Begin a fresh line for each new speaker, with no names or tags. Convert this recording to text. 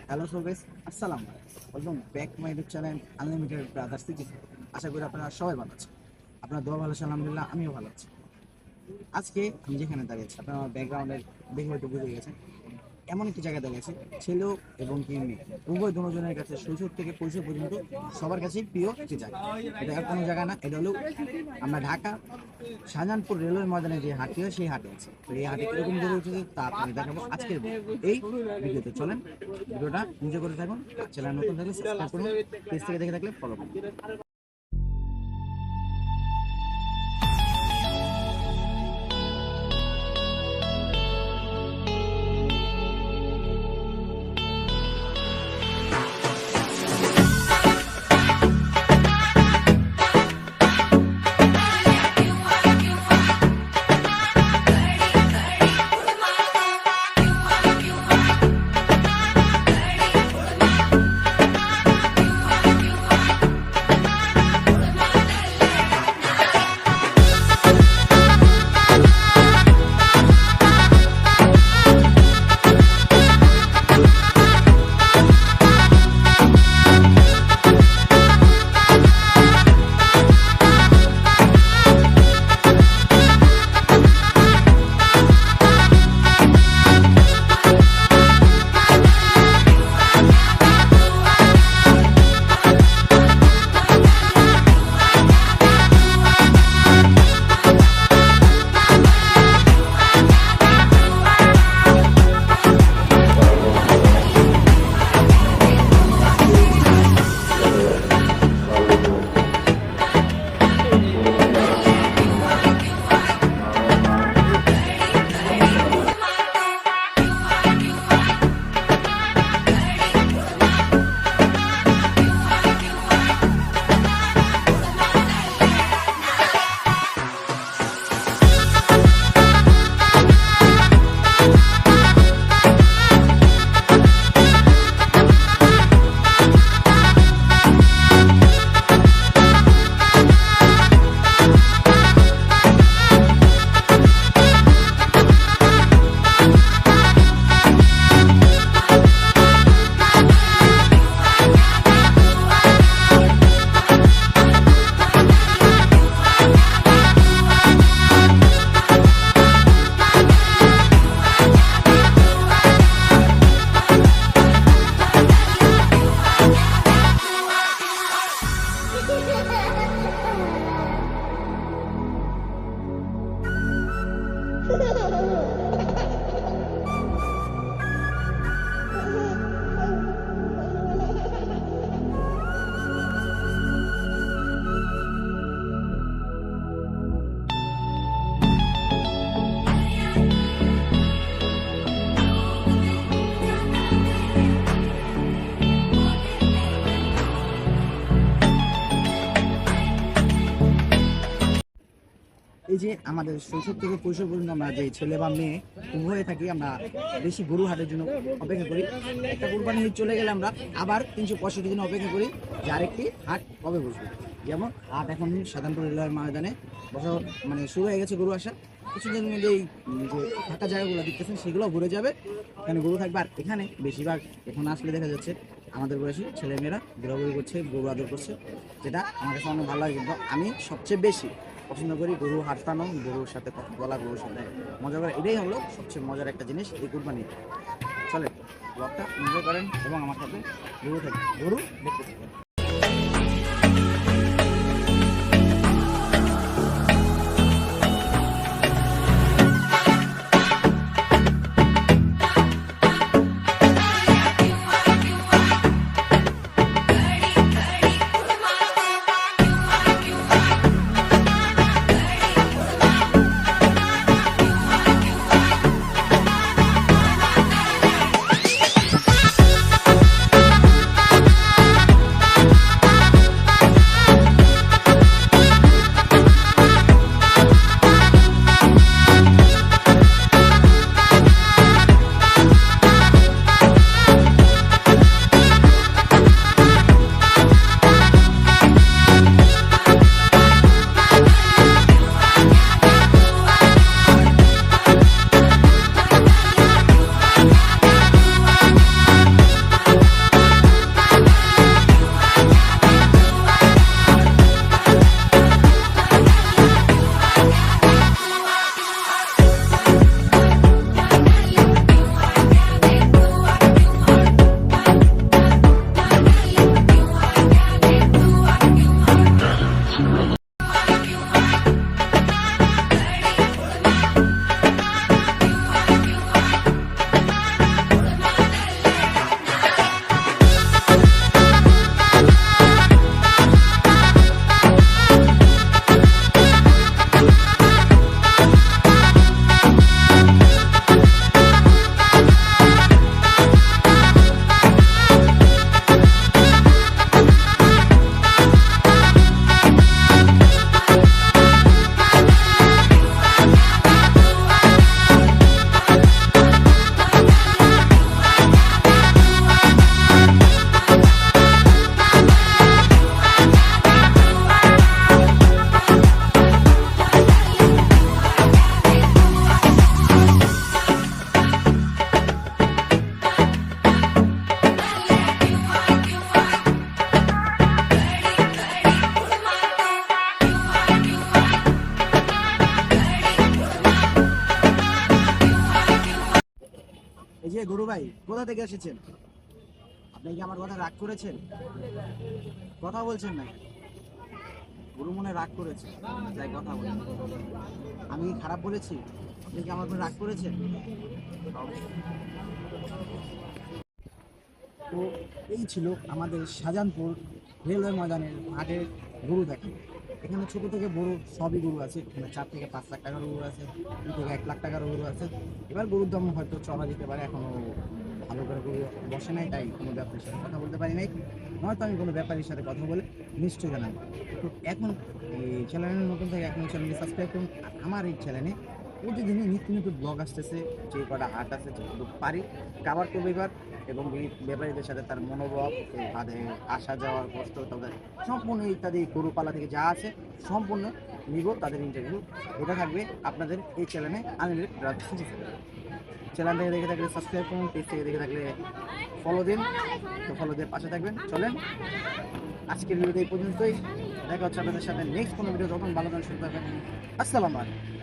Hello সবেস, আসসালামু আলাইকুম। Welcome back my YouTube channel unlimited brothers city. আশা করি আপনারা সবাই ভালো আছেন। আপনার দোয়া ভালো আছে, আলহামদুলিল্লাহ আমিও ভালো আছি। আজকে আমি যেখানে দাঁড়িয়েছি আপনার আমার ব্যাকগ্রাউন্ডের দেখে হয়তো বুঝে গেছেন, এমন একটি জায়গায় দাঁড়িয়েছি ছেলে এবং কি মেয়ে উভয় দুজনের কাছে শৈশব থেকে কৈশোর পর্যন্ত সবার কাছেই প্রিয় একটি জায়গা। এটা আর কোনো জায়গা না, এটা হলো আমরা ঢাকা শাহজাহানপুর রেলওয়ে ময়দানে যে হাটটি হয় সেই হাটে আছে। তো এই হাটে কিরকম গড়ে উঠেছে তা আপনাদের দেখাবো আজকের এই ভিডিওতে। চলেন ভিডিওটা এনজয় করে থাকুন। চ্যানেল নতুন থাকলে সাবস্ক্রাইব করুন, পেজ থেকে দেখে থাকলে ফলো করুন। এই যে আমাদের শৈশব থেকে কৈশোর পর্যন্ত আমরা যে ছেলে বা মেয়ে উভয়ে থাকি, আমরা বেশি গরু হাটের জন্য অপেক্ষা করি। একটা কোরবানি ঈদ চলে গেলে আমরা আবার 365 দিন অপেক্ষা করি যে আরেকটি হাট কবে বসবে। যেমন হাট এখন শাহজাহানপুর রেলওয়ে ময়দানে বসা মানে শুরু হয়ে গেছে গরু আসা। কিছুদিনের মধ্যে এই যে ফাঁকা জায়গাগুলো দেখতেছেন সেগুলো ঘুরে যাবে, এখানে গরু থাকবে। আর এখানে বেশিরভাগ এখন আসলে দেখা যাচ্ছে আমাদের বয়সী ছেলেমেয়েরা ঘোরাঘুরি করছে, গরু আদর করছে, যেটা আমার কাছে অনেক ভালো লাগে। কিন্তু আমি সবচেয়ে বেশি পছন্দ করি গরু হাঁটানো, গরুর সাথে কথা বলা, গরুর সাথে মজা করা। এটাই হলো সবচেয়ে মজার একটা জিনিস এই কুরবানি। চলে ব্লগটা এনজয় করেন এবং আমার সাথে গরু দেখতে থাকেন। থেকে এসেছেন? আপনি কি আমার কথা রাগ করেছেন? কথা বলছেন না, গুরু মনে রাগ করেছে তাই কথা বলেন। আমি কি খারাপ বলেছি? আপনি কি আমার উপর রাগ করেছেন? তো এই ছিল আমাদের শাহজাহানপুর রেলওয়ে ময়দানের হাটের গরু দেখা। এখানে ছোট থেকে বড় সবই গরু আছে। এখানে 4 থেকে 5 লাখ টাকার গরু আছে, 2 থেকে 1 লাখ টাকার গরু আছে। এবার গরুর দাম হয়তো চড়া যেতে পারে, এখনো ভালো করে গরু বসে নাই, তাই কোনো ব্যাপারীর সাথে কথা বলতে পারি নাই। নয়তো আমি কোনো ব্যাপারীর সাথে কথা বলে নিশ্চয়ই জানাবো। তো এখন এই চ্যানেলের নতুন থেকে এখন চ্যানেলটি সাবস্ক্রাইব করুন। আর আমার এই চ্যানেলে প্রতিদিনই নিত্য নতুন ব্লগ আসতেছে, যে কটা হাট আছে যতটুকু পারি কাভার করবো এবার, এবং ব্যাপারীদের সাথে তার মনোভাব, তাদের আসা যাওয়ার কষ্ট, তাদের সম্পূর্ণ ইত্যাদি গরু পালা থেকে যা আছে সম্পূর্ণ নিব, তাদের ইন্টারভিউ এটা থাকবে আপনাদের এই চ্যানেলে আনলিমিটেড ব্রাউজ। চ্যানেল থেকে দেখে থাকলে সাবস্ক্রাইব করুন, পেজ থেকে দেখে থাকলে ফলো দিন। তো ফলো দিয়ে পাশে থাকবেন। চলেন আজকের ভিডিওতে এই পর্যন্তই, দেখা হচ্ছে আপনাদের সাথে নেক্সট কোনো ভিডিও, তখন ভালো গান শুনতে থাকবেন। আসসালামু আলাইকুম।